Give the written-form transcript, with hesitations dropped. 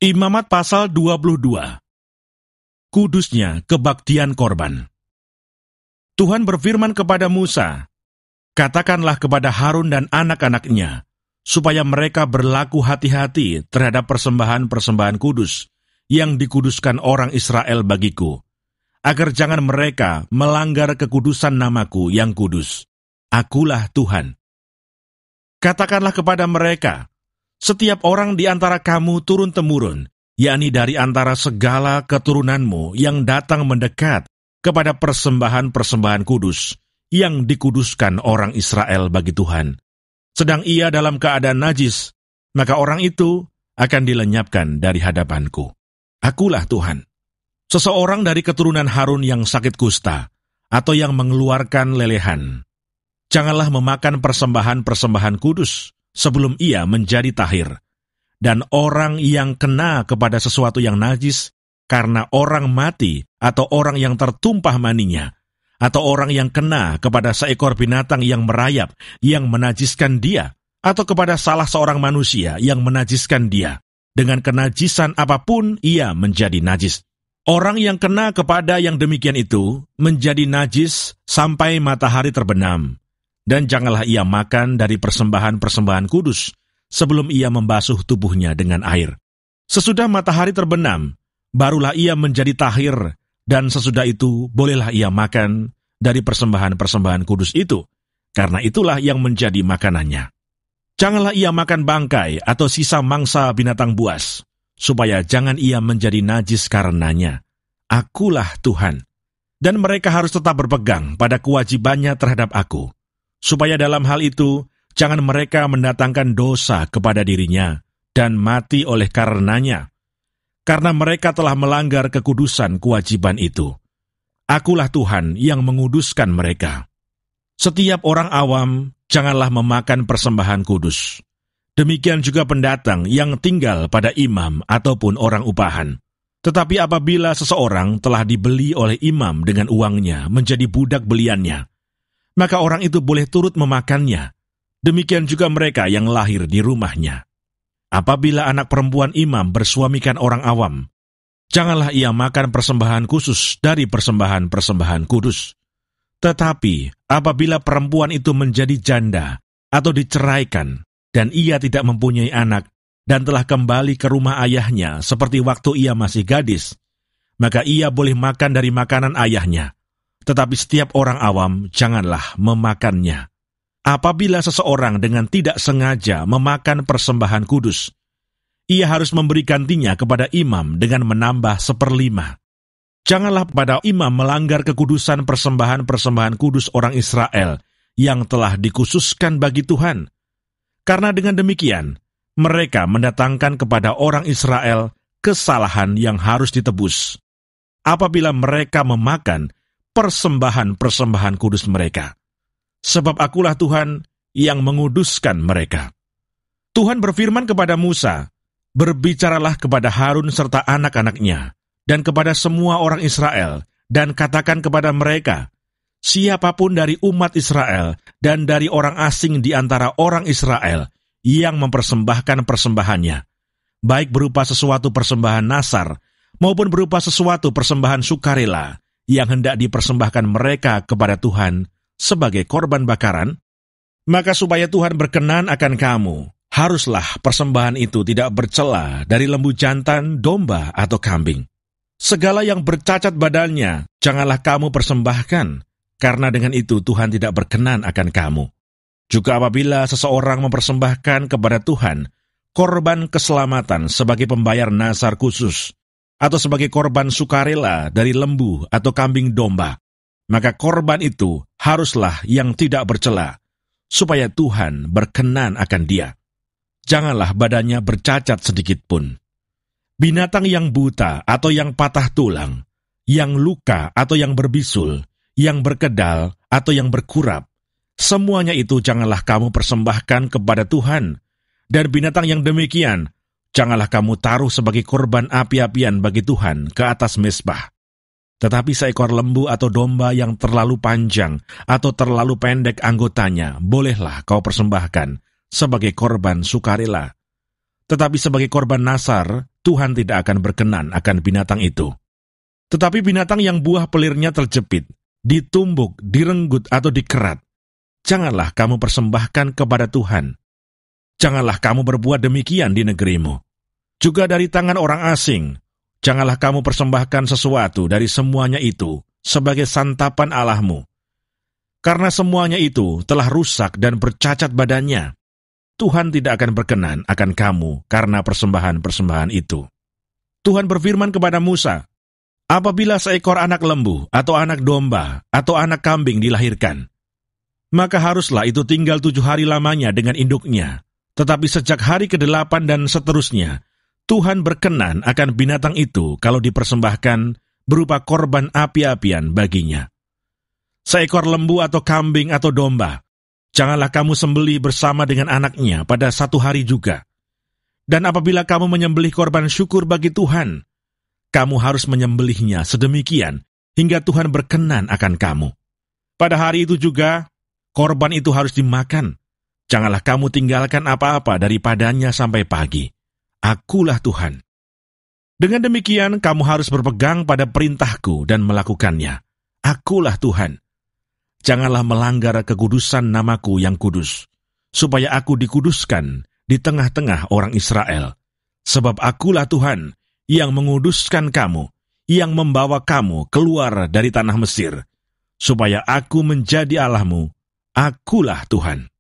Imamat pasal 22. Kudusnya kebaktian korban. Tuhan berfirman kepada Musa, "Katakanlah kepada Harun dan anak-anaknya, supaya mereka berlaku hati-hati terhadap persembahan-persembahan kudus yang dikuduskan orang Israel bagiku, agar jangan mereka melanggar kekudusan namaku yang kudus. Akulah Tuhan. Katakanlah kepada mereka, setiap orang di antara kamu turun-temurun, yakni dari antara segala keturunanmu yang datang mendekat kepada persembahan-persembahan kudus yang dikuduskan orang Israel bagi Tuhan, sedang ia dalam keadaan najis, maka orang itu akan dilenyapkan dari hadapanku. Akulah Tuhan. Seseorang dari keturunan Harun yang sakit kusta, atau yang mengeluarkan lelehan, janganlah memakan persembahan-persembahan kudus sebelum ia menjadi tahir. Dan orang yang kena kepada sesuatu yang najis, karena orang mati atau orang yang tertumpah maninya, atau orang yang kena kepada seekor binatang yang merayap, yang menajiskan dia, atau kepada salah seorang manusia yang menajiskan dia, dengan kenajisan apapun ia menjadi najis. Orang yang kena kepada yang demikian itu menjadi najis sampai matahari terbenam, dan janganlah ia makan dari persembahan-persembahan kudus sebelum ia membasuh tubuhnya dengan air. Sesudah matahari terbenam, barulah ia menjadi tahir, dan sesudah itu bolehlah ia makan dari persembahan-persembahan kudus itu, karena itulah yang menjadi makanannya. Janganlah ia makan bangkai atau sisa mangsa binatang buas, supaya jangan ia menjadi najis karenanya. Akulah Tuhan. Dan mereka harus tetap berpegang pada kewajibannya terhadap aku, supaya dalam hal itu jangan mereka mendatangkan dosa kepada dirinya dan mati oleh karenanya, karena mereka telah melanggar kekudusan kewajiban itu. Akulah Tuhan yang menguduskan mereka. Setiap orang awam janganlah memakan persembahan kudus. Demikian juga pendatang yang tinggal pada imam ataupun orang upahan. Tetapi apabila seseorang telah dibeli oleh imam dengan uangnya menjadi budak beliannya, maka orang itu boleh turut memakannya. Demikian juga mereka yang lahir di rumahnya. Apabila anak perempuan imam bersuamikan orang awam, janganlah ia makan persembahan khusus dari persembahan-persembahan kudus. Tetapi apabila perempuan itu menjadi janda atau diceraikan, dan ia tidak mempunyai anak, dan telah kembali ke rumah ayahnya seperti waktu ia masih gadis, maka ia boleh makan dari makanan ayahnya. Tetapi setiap orang awam janganlah memakannya. Apabila seseorang dengan tidak sengaja memakan persembahan kudus, ia harus memberi gantinya kepada imam dengan menambah 1/5. Janganlah pada imam melanggar kekudusan persembahan-persembahan kudus orang Israel yang telah dikhususkan bagi Tuhan. Karena dengan demikian, mereka mendatangkan kepada orang Israel kesalahan yang harus ditebus. Apabila mereka memakan persembahan-persembahan kudus mereka. Sebab akulah Tuhan yang menguduskan mereka. Tuhan berfirman kepada Musa, "Berbicaralah kepada Harun serta anak-anaknya, dan kepada semua orang Israel, dan katakan kepada mereka, siapapun dari umat Israel dan dari orang asing di antara orang Israel yang mempersembahkan persembahannya, baik berupa sesuatu persembahan nasar, maupun berupa sesuatu persembahan sukarela, yang hendak dipersembahkan mereka kepada Tuhan sebagai korban bakaran, maka supaya Tuhan berkenan akan kamu, haruslah persembahan itu tidak bercela dari lembu jantan, domba, atau kambing. Segala yang bercacat badannya, janganlah kamu persembahkan, karena dengan itu Tuhan tidak berkenan akan kamu. Juga apabila seseorang mempersembahkan kepada Tuhan korban keselamatan sebagai pembayar nasar khusus, atau sebagai korban sukarela dari lembu atau kambing domba, maka korban itu haruslah yang tidak bercela, supaya Tuhan berkenan akan dia. Janganlah badannya bercacat sedikit pun. Binatang yang buta atau yang patah tulang, yang luka atau yang berbisul, yang berkedal atau yang berkurap, semuanya itu janganlah kamu persembahkan kepada Tuhan. Dan binatang yang demikian janganlah kamu taruh sebagai korban api-apian bagi Tuhan ke atas mezbah. Tetapi seekor lembu atau domba yang terlalu panjang atau terlalu pendek anggotanya, bolehlah kau persembahkan sebagai korban sukarela. Tetapi sebagai korban nasar, Tuhan tidak akan berkenan akan binatang itu. Tetapi binatang yang buah pelirnya terjepit, ditumbuk, direnggut atau dikerat, janganlah kamu persembahkan kepada Tuhan. Janganlah kamu berbuat demikian di negerimu. Juga dari tangan orang asing, janganlah kamu persembahkan sesuatu dari semuanya itu sebagai santapan Allahmu. Karena semuanya itu telah rusak dan bercacat badannya, Tuhan tidak akan berkenan akan kamu karena persembahan-persembahan itu. Tuhan berfirman kepada Musa, apabila seekor anak lembu atau anak domba atau anak kambing dilahirkan, maka haruslah itu tinggal 7 hari lamanya dengan induknya. Tetapi sejak hari ke-8 dan seterusnya, Tuhan berkenan akan binatang itu kalau dipersembahkan berupa korban api-apian baginya. Seekor lembu atau kambing atau domba, janganlah kamu sembelih bersama dengan anaknya pada 1 hari juga. Dan apabila kamu menyembelih korban syukur bagi Tuhan, kamu harus menyembelihnya sedemikian hingga Tuhan berkenan akan kamu. Pada hari itu juga, korban itu harus dimakan. Janganlah kamu tinggalkan apa-apa daripadanya sampai pagi. Akulah Tuhan. Dengan demikian, kamu harus berpegang pada perintahku dan melakukannya. Akulah Tuhan. Janganlah melanggar kekudusan namaku yang kudus, supaya aku dikuduskan di tengah-tengah orang Israel. Sebab akulah Tuhan yang menguduskan kamu, yang membawa kamu keluar dari tanah Mesir, supaya aku menjadi Allahmu. Akulah Tuhan.